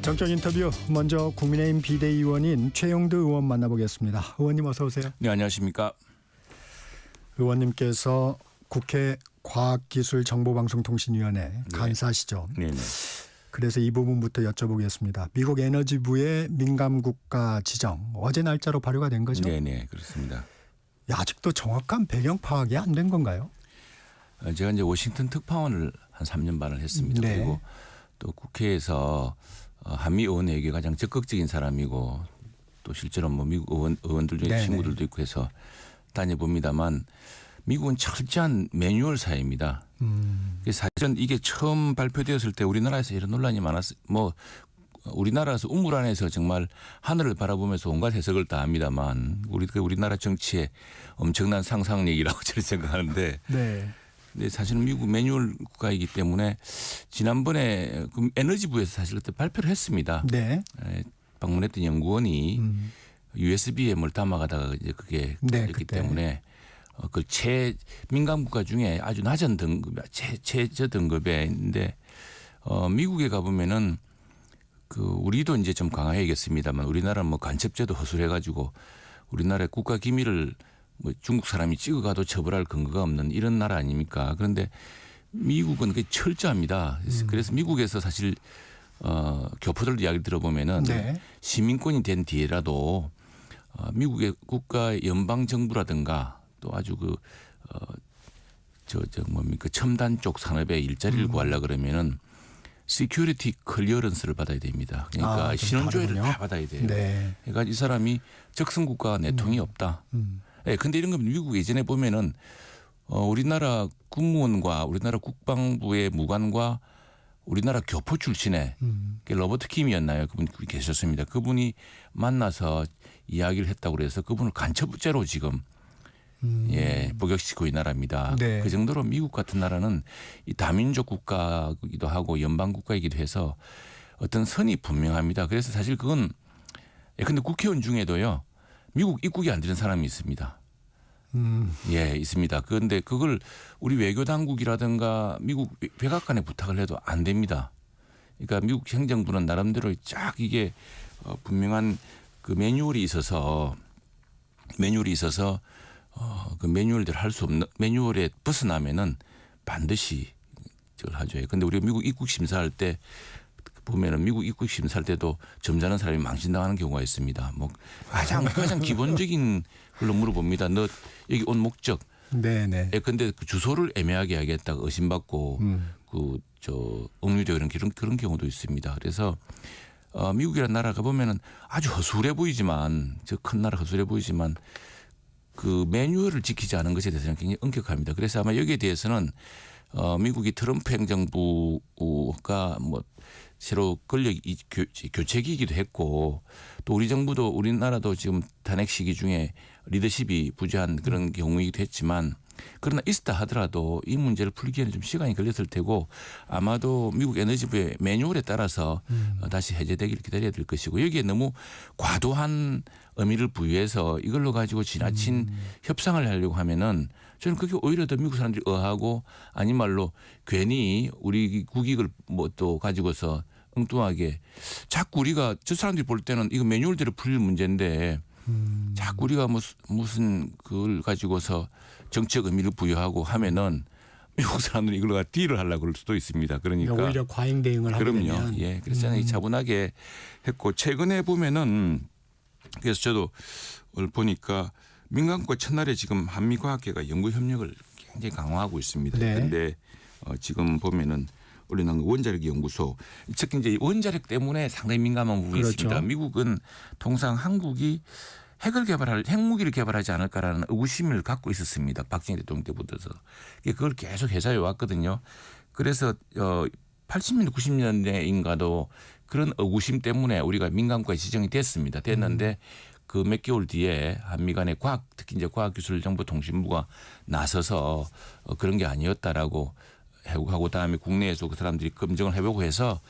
정적 인터뷰 먼저 국민의힘 비대위원인 최영두 의원 만나보겠습니다. 의원님 어서 오세요. 네, 안녕하십니까. 의원님께서 국회 과학기술정보방송통신위원회 간사시죠. 네. 그래서 이 부분부터 여쭤보겠습니다. 미국 에너지부의 민감국가 지정 어제 날짜로 발효가 된 거죠? 네, 그렇습니다. 아직도 정확한 배경 파악이 안 된 건가요? 제가 이제 워싱턴 특파원을 한 3년 반을 했습니다. 네. 그리고 또 국회에서 한미 의원회의에 가장 적극적인 사람이고 또 실제로 뭐 미국 의원들 중에 네네. 친구들도 있고 해서 다녀봅니다만 미국은 철저한 매뉴얼 사회입니다. 사실은 이게 처음 발표되었을 때 우리나라에서 이런 논란이 많았어요. 뭐 우리나라에서 우물 안에서 정말 하늘을 바라보면서 온갖 해석을 다 합니다만 우리나라 정치의 엄청난 상상력이라고 저는 생각하는데 네. 근데 사실은 미국 매뉴얼 국가이기 때문에 지난번에 에너지부에서 사실 그때 발표를 했습니다. 네. 방문했던 연구원이 USB에 뭘 담아가다가 이제 그게 네, 걸렸기 그때. 때문에 그 최민감 국가 중에 아주 낮은 등급, 최저 등급에 있는데 미국에 가보면은 그 우리도 이제 좀 강화해야겠습니다만 우리나라는 뭐 간첩죄도 허술해가지고 우리나라의 국가 기밀을 뭐 중국 사람이 찍어가도 처벌할 근거가 없는 이런 나라 아닙니까? 그런데 미국은 그 철저합니다. 그래서 미국에서 사실 교포들 이야기 들어보면은 네. 시민권이 된 뒤에라도 미국의 국가 연방 정부라든가 또 아주 뭡니까 첨단 쪽 산업에 일자리를 구하려 그러면은 시큐리티 클리어런스를 받아야 됩니다. 그러니까 신원조회를 다르군요. 다 받아야 돼요. 네. 그러니까 이 사람이 적성 국가와 내통이 없다. 예, 근데 이런 건 미국 예전에 보면은 우리나라 국무원과 우리나라 국방부의 무관과 우리나라 교포 출신의 로버트 킴이었나요? 그분이 계셨습니다. 그분이 만나서 이야기를 했다고 그래서 그분을 간첩죄로 지금 복역시키고 이 나라입니다. 네. 그 정도로 미국 같은 나라는 이 다민족 국가이기도 하고 연방 국가이기도 해서 어떤 선이 분명합니다. 그래서 사실 그건 근데 국회의원 중에도요 미국 입국이 안 되는 사람이 있습니다. 예, 있습니다. 그런데 그걸 우리 외교 당국이라든가 미국 백악관에 부탁을 해도 안 됩니다. 그러니까 미국 행정부는 나름대로 쫙 이게 분명한 그 매뉴얼이 있어서 그 매뉴얼대로 할 수 없는 매뉴얼에 벗어나면은 반드시 저걸 하죠. 근데 우리가 미국 입국 심사할 때 보면은 미국 입국 심사할 때도 점잖은 사람이 망신당하는 경우가 있습니다. 뭐 가장 기본적인 걸로 물어봅니다. 너 여기 온 목적. 네네. 근데 그 주소를 애매하게 하겠다가 의심받고 억류되고 그런 경우도 있습니다. 그래서 미국이라는 나라가 보면은 아주 허술해 보이지만 저 큰 나라 허술해 보이지만 그 매뉴얼을 지키지 않은 것에 대해서는 굉장히 엄격합니다. 그래서 아마 여기에 대해서는 미국이 트럼프 행정부가 뭐 새로 권력 교체기이기도 했고 또 우리 정부도 우리나라도 지금 탄핵 시기 중에 리더십이 부재한 그런 경우이기도 했지만 그러나 있다 하더라도 이 문제를 풀기에는 좀 시간이 걸렸을 테고 아마도 미국 에너지부의 매뉴얼에 따라서 다시 해제되기를 기다려야 될 것이고 여기에 너무 과도한 의미를 부여해서 이걸로 가지고 지나친 협상을 하려고 하면은 저는 그게 오히려 더 미국 사람들이 의아하고 아닌 말로 괜히 우리 국익을 뭐 또 가지고서 엉뚱하게 자꾸 우리가 저 사람들이 볼 때는 이거 매뉴얼대로 풀릴 문제인데 자꾸 우리가 무슨 그걸 가지고서 정책 의미를 부여하고 하면은 미국 사람들이 이걸로 딜을 하려고 그럴 수도 있습니다. 그러니까 오히려 과잉 대응을 하게 그럼요. 되면. 예, 그래서 저는 차분하게 했고 최근에 보면은 그래서 저도 오늘 보니까 민간국가 첫날에 지금 한미과학회가 연구 협력을 굉장히 강화하고 있습니다. 네. 그런데 지금 보면은 올려놓은 원자력 연구소 특히 이제 원자력 때문에 상당히 민감한 부분이 그렇죠. 있습니다. 미국은 통상 한국이 핵무기를 개발하지 않을까라는 의구심을 갖고 있었습니다. 박정희 대통령 때부터서 그걸 계속 해사해 왔거든요. 그래서 80년대 90년대인가도 그런 의구심 때문에 우리가 민간국가에 지정이 됐습니다. 됐는데 그 몇 개월 뒤에 한미 간의 특히 이제 과학기술정보통신부가 나서서 그런 게 아니었다라고 하고 다음에 국내에서 그 사람들이 검증을 해보고 해서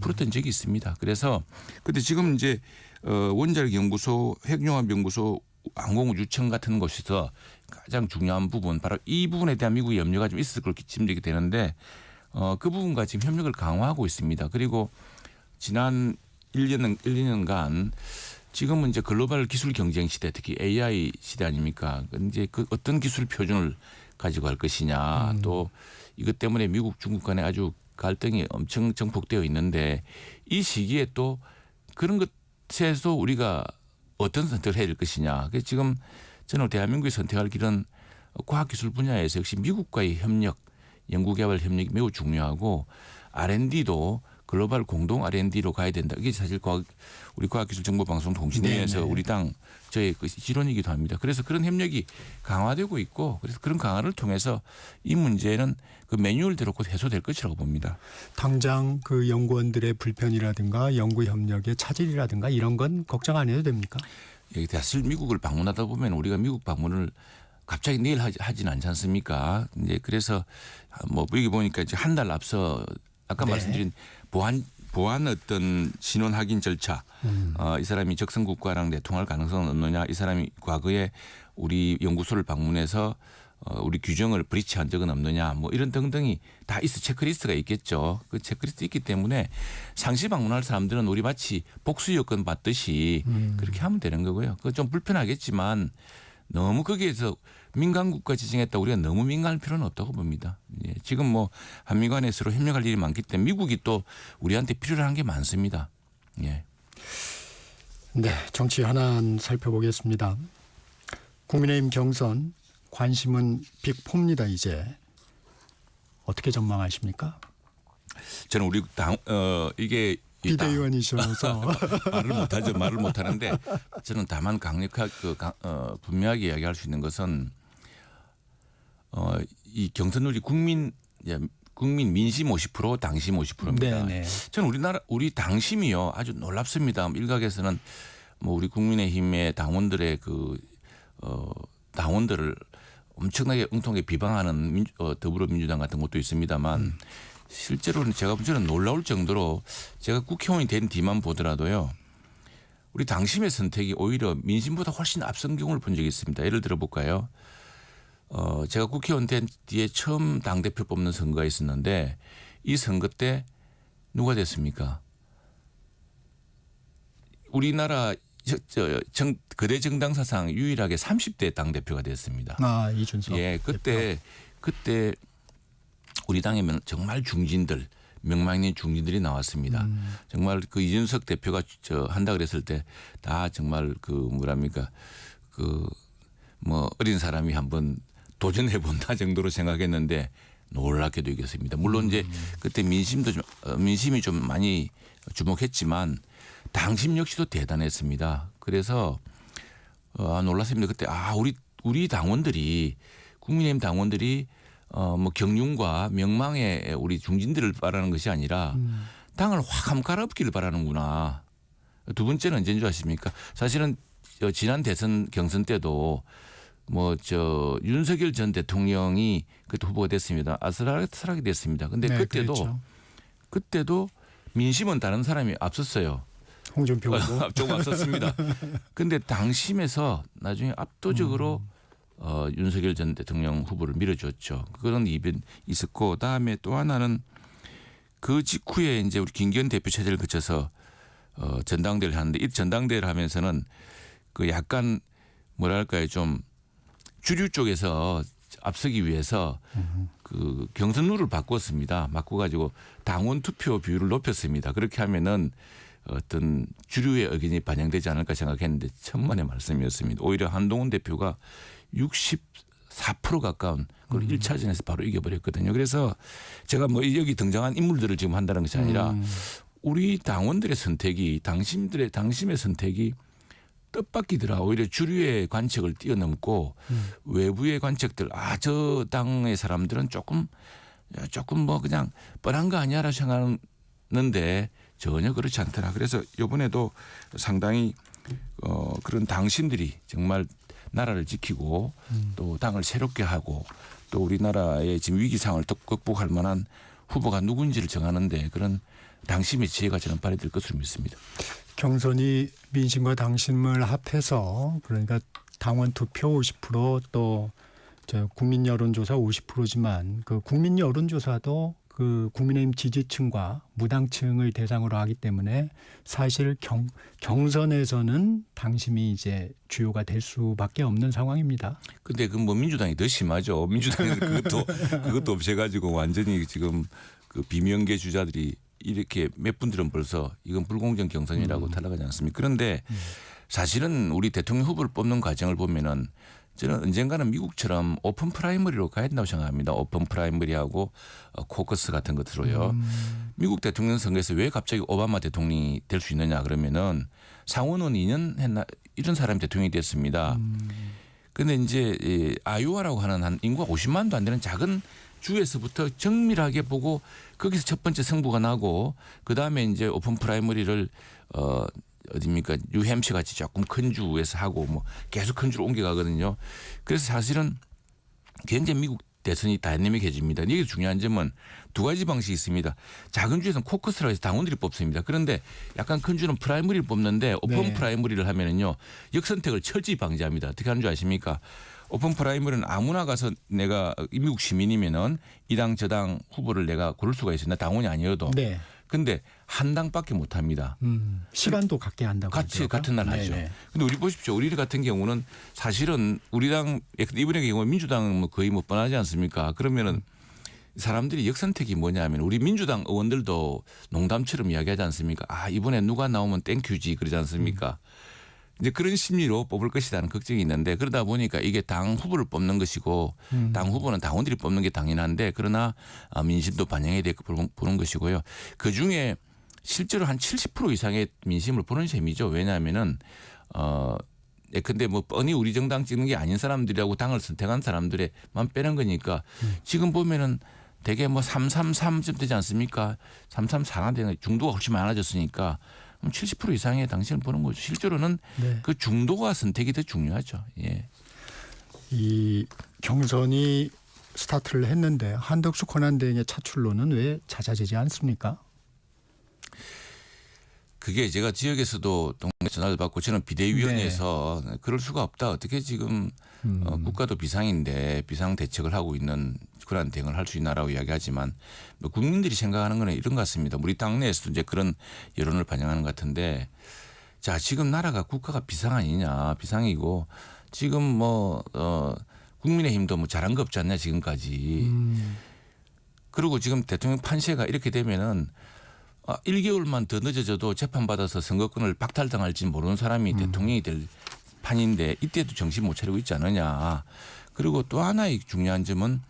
풀었던 적이 있습니다. 그래서 근데 지금 이제 원자력 연구소, 핵융합연구소, 항공우주청 같은 곳에서 가장 중요한 부분 바로 이 부분에 대한 미국의 염려가 좀 있을 걸로 짐작이 되는데 그 부분과 지금 협력을 강화하고 있습니다. 그리고 지난 1년 2년간 지금은 이제 글로벌 기술 경쟁 시대, 특히 AI 시대 아닙니까? 이제 그 어떤 기술 표준을 가지고 할 것이냐, 또 이것 때문에 미국, 중국 간에 아주 갈등이 엄청 정폭되어 있는데 이 시기에 또 그런 것에서 우리가 어떤 선택을 해야 될 것이냐. 그래서 지금 저는 대한민국이 선택할 길은 과학기술 분야에서 역시 미국과의 협력, 연구개발 협력이 매우 중요하고 R&D도 글로벌 공동 R&D로 가야 된다. 이게 사실 우리 과학기술정보방송통신위에서 우리 당 저의 그 지론이기도 합니다. 그래서 그런 협력이 강화되고 있고 그래서 그런 강화를 통해서 이 문제는 그 매뉴얼대로 곧 해소될 것이라고 봅니다. 당장 그 연구원들의 불편이라든가 연구 협력의 차질이라든가 이런 건 걱정 안 해도 됩니까? 사실 미국을 방문하다 보면 우리가 미국 방문을 갑자기 내일 하지는 않지 않습니까? 이제 그래서 뭐 여기 보니까 이제 한 달 앞서 아까 말씀드린 보안 어떤 신원 확인 절차, 이 사람이 적성국가랑 내통할 가능성은 없느냐, 이 사람이 과거에 우리 연구소를 방문해서 우리 규정을 브리치한 적은 없느냐, 뭐 이런 등등이 다 체크리스트가 있겠죠. 그 체크리스트 있기 때문에 상시 방문할 사람들은 우리 마치 복수 여권 받듯이 그렇게 하면 되는 거고요. 그거 좀 불편하겠지만 너무 거기에서 민간 국가 지정했다 우리가 너무 민감할 필요는 없다고 봅니다. 예, 지금 뭐 한미 간에 서로 협력할 일이 많기 때문에 미국이 또 우리한테 필요로 한 게 많습니다. 예. 네, 정치 하나 살펴보겠습니다. 국민의힘 경선 관심은 빅4입니다. 이제 어떻게 전망하십니까? 저는 우리 당 이게 비대위원이셔서 말을 못하는데 저는 다만 강력하게 분명하게 이야기할 수 있는 것은 이 경선률이 국민 민심 50% 당심 50%입니다. 네네. 저는 우리 당심이요 아주 놀랍습니다. 일각에서는 뭐 우리 국민의힘의 당원들의 당원들을 엄청나게 엉뚱하게 비방하는 더불어민주당 같은 것도 있습니다만 실제로는 제가 볼 때는 놀라울 정도로 제가 국회의원이 된 뒤만 보더라도요. 우리 당심의 선택이 오히려 민심보다 훨씬 앞선 경우를 본 적이 있습니다. 예를 들어 볼까요? 제가 국회의원 된 뒤에 처음 당대표 뽑는 선거가 있었는데 이 선거 때 누가 됐습니까? 우리나라 거대 정당 사상 유일하게 30대 당대표가 됐습니다. 아, 이준석. 예, 그때 우리 당에는 정말 중진들, 명망 있는 중진들이 나왔습니다. 정말 그 이준석 대표가 한다 그랬을 때 다 정말 뭐 어린 사람이 한번 도전해 본다 정도로 생각했는데 놀랍게도 이겼습니다. 물론 이제 그때 민심이 좀 많이 주목했지만 당심 역시도 대단했습니다. 그래서 놀랐습니다. 그때 우리 당원들이 국민의힘 당원들이 뭐 경륜과 명망의 우리 중진들을 바라는 것이 아니라 당을 확 한번 갈아엎기를 바라는구나. 두 번째는 언제인 줄 아십니까? 사실은 지난 대선 경선 때도 윤석열 전 대통령이 그때 후보가 됐습니다. 아슬아슬하게 됐습니다. 근데 네, 그때도 민심은 다른 사람이 앞섰어요. 홍준표 후보. 조금 앞섰습니다. 근데 당심에서 나중에 압도적으로 윤석열 전 대통령 후보를 밀어줬죠. 그런 이벤트 있었고 그다음에 또 하나는 그 직후에 이제 우리 김기현 대표 체제를 거쳐서 전당대회를 하는데 이 전당대회를 하면서는 그 약간 좀 주류 쪽에서 앞서기 위해서 그 경선 룰을 바꿨습니다. 바꿔가지고 당원 투표 비율을 높였습니다. 그렇게 하면은 어떤 주류의 의견이 반영되지 않을까 생각했는데 천만의 말씀이었습니다. 오히려 한동훈 대표가 64% 가까운 그걸 1차전에서 바로 이겨버렸거든요. 그래서 제가 뭐 여기 등장한 인물들을 지금 한다는 것이 아니라 우리 당원들의 선택이 당심의 선택이 뜻밖이더라. 오히려 주류의 관측을 뛰어넘고 외부의 관측들 저 당의 사람들은 조금 뭐 그냥 뻔한 거 아니야라고 생각하는데 전혀 그렇지 않더라. 그래서 이번에도 상당히 그런 당신들이 정말 나라를 지키고 또 당을 새롭게 하고 또 우리나라의 지금 위기상을 또 극복할 만한 후보가 누군지를 정하는데 그런 당심의 지혜가 저는 발휘될 것으로 믿습니다. 경선이 민심과 당심을 합해서 그러니까 당원 투표 50% 또 국민 여론조사 50%지만 그 국민 여론조사도 그 국민의힘 지지층과 무당층을 대상으로 하기 때문에 사실 경선에서는 당심이 이제 주요가 될 수밖에 없는 상황입니다. 근데 그 뭐 민주당이 더 심하죠. 민주당에서 그것도 없애가지고 완전히 지금 그 비명계 주자들이 이렇게 몇 분들은 벌써 이건 불공정 경선이라고 탈락하지 않습니까? 그런데 사실은 우리 대통령 후보를 뽑는 과정을 보면은 저는 언젠가는 미국처럼 오픈 프라이머리로 가야 된다고 생각합니다. 오픈 프라이머리하고 코커스 같은 것으로요. 미국 대통령 선거에서 왜 갑자기 오바마 대통령이 될 수 있느냐 그러면은 상원은 2년 했나 이런 사람이 대통령이 됐습니다. 그런데 이제 아이오와라고 하는 한 인구가 50만도 안 되는 작은 주에서부터 정밀하게 보고 거기서 첫 번째 승부가 나고 그다음에 이제 오픈 프라이머리를 어디입니까 뉴햄시 같이 조금 큰 주에서 하고 뭐 계속 큰 주로 옮겨가거든요. 그래서 사실은 굉장히 미국 대선이 다이내믹해집니다. 이게 중요한 점은 두 가지 방식이 있습니다. 작은 주에서는 코커스라고 해서 당원들이 뽑습니다. 그런데 약간 큰 주는 프라이머리를 뽑는데 오픈 네. 프라이머리를 하면은요 역선택을 철저히 방지합니다. 어떻게 하는 줄 아십니까? 오픈 프라이머리는 아무나 가서 내가 미국 시민이면은 이 당 저 당 후보를 내가 고를 수가 있어요. 나 당원이 아니어도. 네. 근데 한 당밖에 못 합니다. 시간도 갖게 한다고 같은 날 하죠. 네네. 근데 우리 보십시오. 우리 같은 경우는 사실은 우리 당 이번의 경우 민주당은 뭐 거의 못 뻔하지 않습니까? 그러면은 사람들이 역선택이 뭐냐면 우리 민주당 의원들도 농담처럼 이야기하지 않습니까? 아 이번에 누가 나오면 땡큐지 그러지 않습니까? 이제 그런 심리로 뽑을 것이라는 걱정이 있는데 그러다 보니까 이게 당 후보를 뽑는 것이고 당 후보는 당원들이 뽑는 게 당연한데 그러나 민심도 반영해야 되고 보는 것이고요. 그중에 실제로 한 70% 이상의 민심을 보는 셈이죠. 왜냐하면은 근데 뭐 뻔히 우리 정당 찍는 게 아닌 사람들이라고 당을 선택한 사람들의만 빼는 거니까 지금 보면은 대개 뭐 333쯤 되지 않습니까? 334가 되는 중도가 훨씬 많아졌으니까 70% 이상의 당신을 보는 거죠. 실제로는 네. 그 중도가 선택이 더 중요하죠. 예. 이 경선이 스타트를 했는데 한덕수 권한대행의 차출로는 왜 잦아지지 않습니까? 그게 제가 지역에서도 동네 전화를 받고 저는 비대위원회에서 그럴 수가 없다. 어떻게 지금 국가도 비상인데 비상 대책을 하고 있는 그런 대응을 할 수 있나라고 이야기하지만 뭐 국민들이 생각하는 건 이런 것 같습니다. 우리 당내에서도 이제 그런 여론을 반영하는 것 같은데 자 지금 나라가 국가가 비상 아니냐 비상이고 지금 뭐 국민의힘도 뭐 잘한 거 없지 않냐 지금까지 그리고 지금 대통령 판세가 이렇게 되면은 1개월만 더 늦어져도 재판받아서 선거권을 박탈당할지 모르는 사람이 대통령이 될 판인데 이때도 정신 못 차리고 있지 않느냐. 그리고 또 하나의 중요한 점은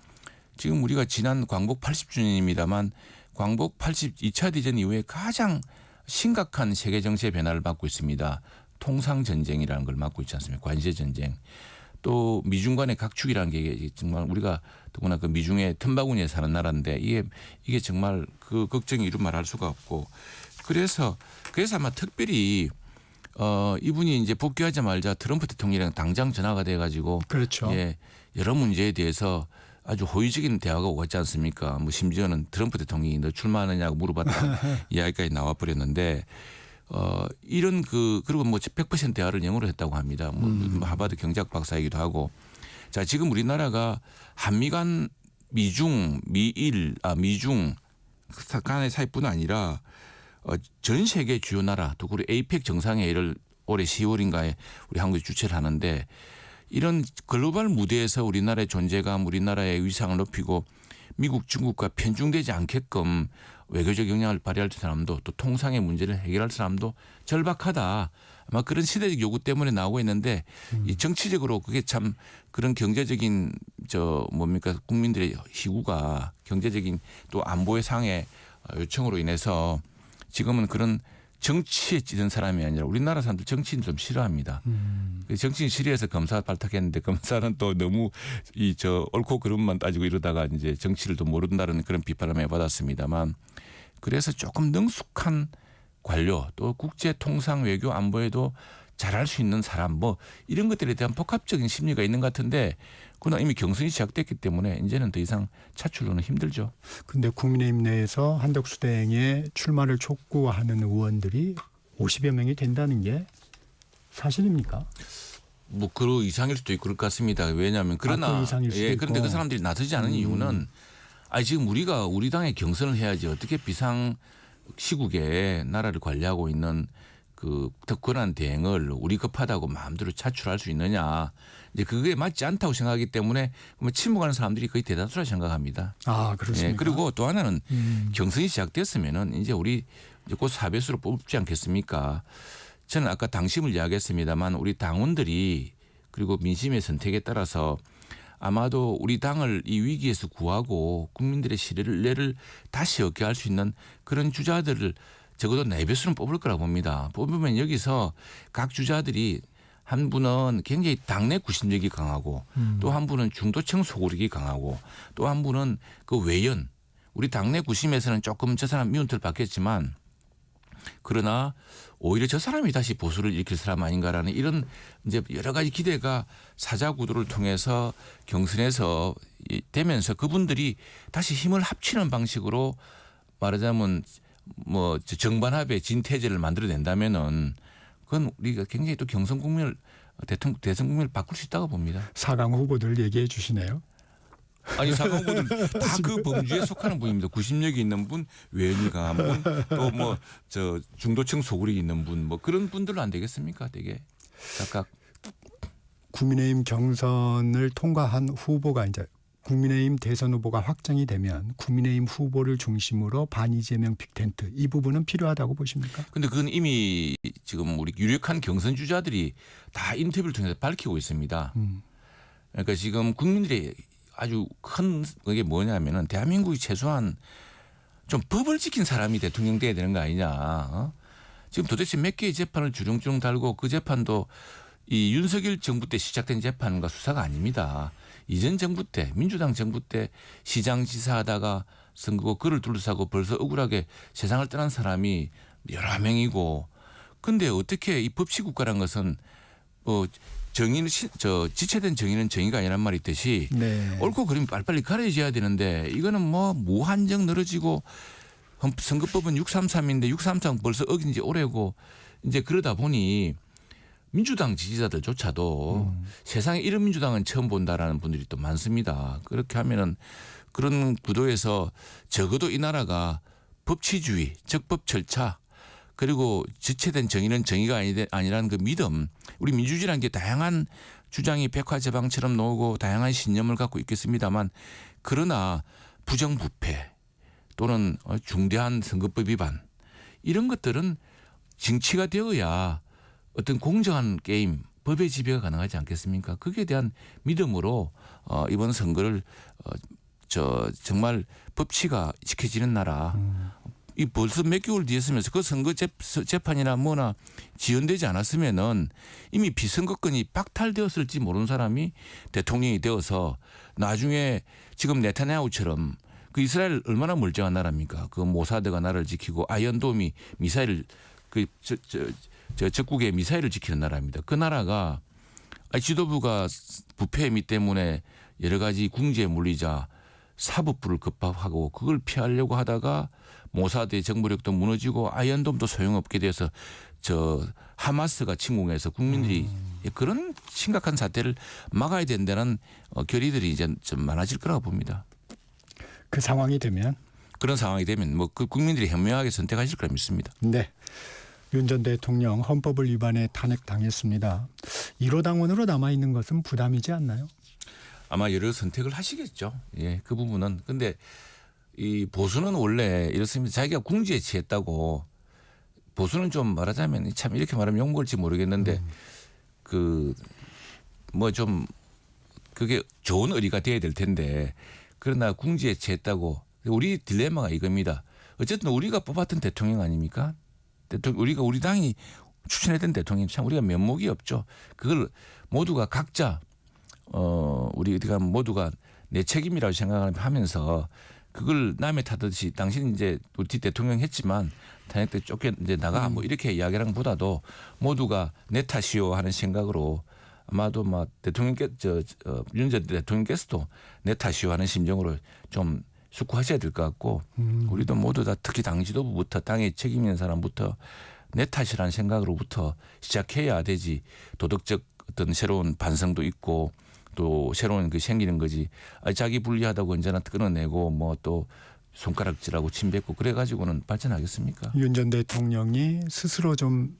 지금 우리가 지난 광복 80주년입니다만 광복 82차 대전 이후에 가장 심각한 세계 정치의 변화를 맞고 있습니다. 통상 전쟁이라는 걸 맞고 있지 않습니까? 관세 전쟁. 또 미중 간의 각축이라는 게 정말 우리가 더구나 그 미중의 틈바구니에 사는 나라인데 이게 정말 그 걱정이 이루 말할 수가 없고 그래서 아마 특별히 이분이 이제 복귀하자마자 트럼프 대통령이랑 당장 전화가 돼가지고 그렇죠. 예, 여러 문제에 대해서 아주 호의적인 대화가 오갔지 않습니까? 뭐 심지어는 트럼프 대통령이 너 출마하느냐고 물어봤다 이야기까지 나와 버렸는데 이런 그리고 뭐 100% 대화를 영어로 했다고 합니다. 뭐 하버드 경제학 박사이기도 하고 자 지금 우리나라가 한미 간 미중 간의 사이뿐 아니라 전 세계 주요 나라 또 그리고 에이펙 정상회의를 올해 10월인가에 우리 한국이 주최를 하는데 이런 글로벌 무대에서 우리나라의 존재감 우리나라의 위상을 높이고 미국 중국과 편중되지 않게끔 외교적 영향을 발휘할 사람도 또 통상의 문제를 해결할 사람도 절박하다. 아마 그런 시대적 요구 때문에 나오고 있는데 이 정치적으로 그게 참 그런 경제적인 국민들의 희구가 경제적인 또 안보의 상의 요청으로 인해서 지금은 그런 정치에 찌든 사람이 아니라 우리나라 사람들 정치인 좀 싫어합니다. 정치인 싫어해서 검사 발탁했는데 검사는 또 너무 옳고 그름만 따지고 이러다가 이제 정치를 또 모른다는 그런 비판을 많이 받았습니다만 그래서 조금 능숙한 관료 또 국제 통상 외교 안보에도 잘할 수 있는 사람 뭐 이런 것들에 대한 복합적인 심리가 있는 것 같은데 그러나 이미 경선이 시작됐기 때문에 이제는 더 이상 차출로는 힘들죠. 근데 국민의힘 내에서 한덕수 대행의 출마를 촉구하는 의원들이 50여 명이 된다는 게 사실입니까? 뭐 그 이상일 수도 있고 그럴 것 같습니다. 왜냐하면 그러나 그 이상일 수도 그런데 있고. 그 사람들이 나서지 않은 이유는 지금 우리가 우리 당에 경선을 해야지 어떻게 비상 시국에 나라를 관리하고 있는 그 특권한 대행을 우리 급하다고 마음대로 차출할 수 있느냐. 이제 그게 맞지 않다고 생각하기 때문에 침묵하는 사람들이 거의 대다수라 생각합니다. 아, 그렇습니까? 예, 그리고 또 하나는 경선이 시작됐으면은 이제 우리 이제 곧 사배수로 뽑지 않겠습니까? 저는 아까 당심을 이야기했습니다만 우리 당원들이 그리고 민심의 선택에 따라서 아마도 우리 당을 이 위기에서 구하고 국민들의 신뢰를 다시 얻게 할 수 있는 그런 주자들을 적어도 4배수는 뽑을 거라 봅니다. 뽑으면 여기서 각 주자들이 한 분은 굉장히 당내 구심력이 강하고 또 한 분은 중도층 소구력이 강하고 또 한 분은 그 외연 우리 당내 구심에서는 조금 저 사람 미운털 받겠지만 그러나 오히려 저 사람이 다시 보수를 일으킬 사람 아닌가라는 이런 이제 여러 가지 기대가 사자 구도를 통해서 경선에서 되면서 그분들이 다시 힘을 합치는 방식으로 말하자면 뭐 정반합의 진퇴제를 만들어낸다면은 그건 우리가 굉장히 또 경선 국면을 대선 국면을 바꿀 수 있다고 봅니다. 4강 후보들 얘기해 주시네요. 아니 사강분들 다 그 범주에 속하는 분입니다. 구심력이 있는 분, 외연이 강한 분, 또 뭐 저 중도층 소구력이 있는 분, 뭐 그런 분들로 안 되겠습니까? 되게 각각 국민의힘 경선을 통과한 후보가 이제 국민의힘 대선 후보가 확정이 되면 국민의힘 후보를 중심으로 반이재명 빅텐트 이 부분은 필요하다고 보십니까? 근데 그건 이미 지금 우리 유력한 경선 주자들이 다 인터뷰를 통해서 밝히고 있습니다. 그러니까 지금 국민들이 아주 큰 그게 뭐냐면은 대한민국이 최소한 좀 법을 지킨 사람이 대통령 돼야 되는 거 아니냐. 어? 지금 도대체 몇 개의 재판을 주렁주렁 달고 그 재판도 이 윤석열 정부 때 시작된 재판과 수사가 아닙니다. 이전 정부 때 민주당 정부 때 시장지사 하다가 선거고 그를 둘러싸고 벌써 억울하게 세상을 떠난 사람이 여러 명이고 근데 어떻게 이 법치국가란 것은 정의는 지체된 정의는 정의가 아니란 말이 있듯이 네. 옳고 그름이 빨리빨리 가려져야 되는데 이거는 뭐 무한정 늘어지고 선거법은 633인데 633 벌써 어긴 지 오래고 이제 그러다 보니 민주당 지지자들조차도 세상에 이런 민주당은 처음 본다라는 분들이 또 많습니다. 그렇게 하면은 그런 구도에서 적어도 이 나라가 법치주의, 적법 절차 그리고 지체된 정의는 정의가 아니라는 그 믿음 우리 민주주의라는 게 다양한 주장이 백화제방처럼 나오고 다양한 신념을 갖고 있겠습니다만 그러나 부정부패 또는 중대한 선거법 위반 이런 것들은 쟁취가 되어야 어떤 공정한 게임 법의 지배가 가능하지 않겠습니까? 거기에 대한 믿음으로 이번 선거를 정말 법치가 지켜지는 나라 이 벌써 몇 개월 뒤였으면서 그 선거 재판이나 뭐나 지연되지 않았으면은 이미 비선거권이 박탈되었을지 모르는 사람이 대통령이 되어서 나중에 지금 네타냐후처럼 그 이스라엘 얼마나 멀쩡한 나라입니까? 그 모사드가 나라를 지키고 아이언돔이 미사일을 적국의 미사일을 지키는 나라입니다. 그 나라가 지도부가 부패 혐의 때문에 여러 가지 궁지에 몰리자 사법부를 급파하고 그걸 피하려고 하다가 모사드의 정보력도 무너지고 아이언돔도 소용없게 돼서 하마스가 침공해서 국민들이 그런 심각한 사태를 막아야 된다는 결의들이 이제 좀 많아질 거라고 봅니다. 그 상황이 되면 그런 상황이 되면 뭐 그 국민들이 현명하게 선택하실 거라 믿습니다. 네. 윤 전 대통령 헌법을 위반해 탄핵당했습니다. 1호 당원으로 남아있는 것은 부담이지 않나요? 아마 여러 선택을 하시겠죠. 예, 그 부분은. 근데 이 보수는 원래 이렇습니다. 자기가 궁지에 취했다고 보수는 좀 말하자면 참 이렇게 말하면 욕먹을지 모르겠는데 그 뭐 좀 그게 좋은 의리가 돼야 될 텐데 그러나 궁지에 취했다고 우리 딜레마가 이겁니다. 어쨌든 우리가 뽑았던 대통령 아닙니까? 우리가 우리 당이 추천했던 대통령 참 우리가 면목이 없죠. 그걸 모두가 각자 우리가 모두가 내 책임이라고 생각하면서 그걸 남의 탓하듯이 당신 이제 우리 대통령 했지만 탄핵 때 쫓겨 이제 나가 뭐 이렇게 이야기랑 보다도 모두가 내 탓이요 하는 생각으로 아마도 막 윤 전 대통령께서도 내 탓이요 하는 심정으로 좀 숙고하셔야 될 것 같고 우리도 모두 다 특히 당 지도부부터 당에 책임 있는 사람부터 내 탓이라는 생각으로부터 시작해야 되지 도덕적 어떤 새로운 반성도 있고 또 새로운 그 생기는 거지. 자기 불리하다고 언제나 끊어내고 뭐 또 손가락질하고 침 뱉고 그래가지고는 발전하겠습니까? 윤 전 대통령이 스스로 좀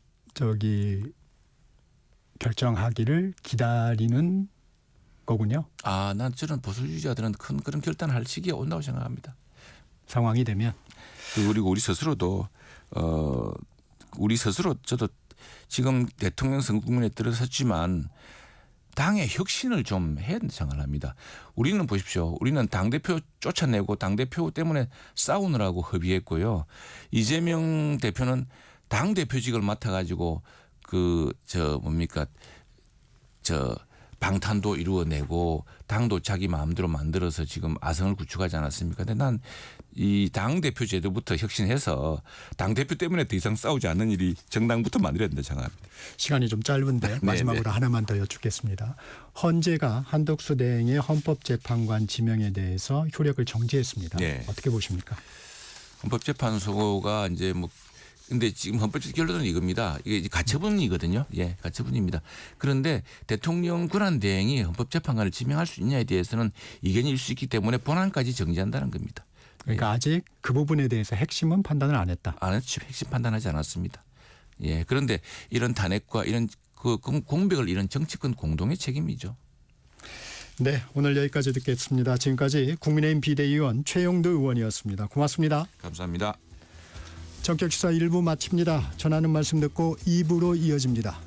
결정하기를 기다리는 거군요. 난 저는 보수주의자들은 큰 그런 결단할 시기가 온다고 생각합니다. 상황이 되면. 그리고 우리 스스로도 저도 지금 대통령 선거국면에 들어섰지만 당의 혁신을 좀 해야 된다고 생각합니다. 우리는 보십시오. 우리는 당대표 쫓아내고 당대표 때문에 싸우느라고 협의했고요. 이재명 대표는 당대표직을 맡아가지고 방탄도 이루어내고 당도 자기 마음대로 만들어서 지금 아성을 구축하지 않았습니까? 근데 난 이 당대표 제도부터 혁신해서 당대표 때문에 더 이상 싸우지 않는 일이 정당부터 만들어야 된다 생각합니다. 시간이 좀 짧은데 마지막으로 하나만 더 여쭙겠습니다. 헌재가 한덕수 대행의 헌법재판관 지명에 대해서 효력을 정지했습니다. 네. 어떻게 보십니까? 헌법재판소가 이제 근데 지금 헌법적 결론은 이겁니다. 이게 가처분이거든요. 예, 가처분입니다. 그런데 대통령 권한 대행이 헌법재판관을 지명할 수 있냐에 대해서는 이견이 있을 수 있기 때문에 본안까지 정지한다는 겁니다. 그러니까 아직 그 부분에 대해서 핵심은 판단을 안 했다. 안 했죠. 핵심 판단하지 않았습니다. 예, 그런데 이런 탄핵과 이런 공백을 이런 정치권 공동의 책임이죠. 네, 오늘 여기까지 듣겠습니다. 지금까지 국민의힘 비대위원 최영두 의원이었습니다. 고맙습니다. 감사합니다. 전격시사 1부 마칩니다. 전하는 말씀 듣고 2부로 이어집니다.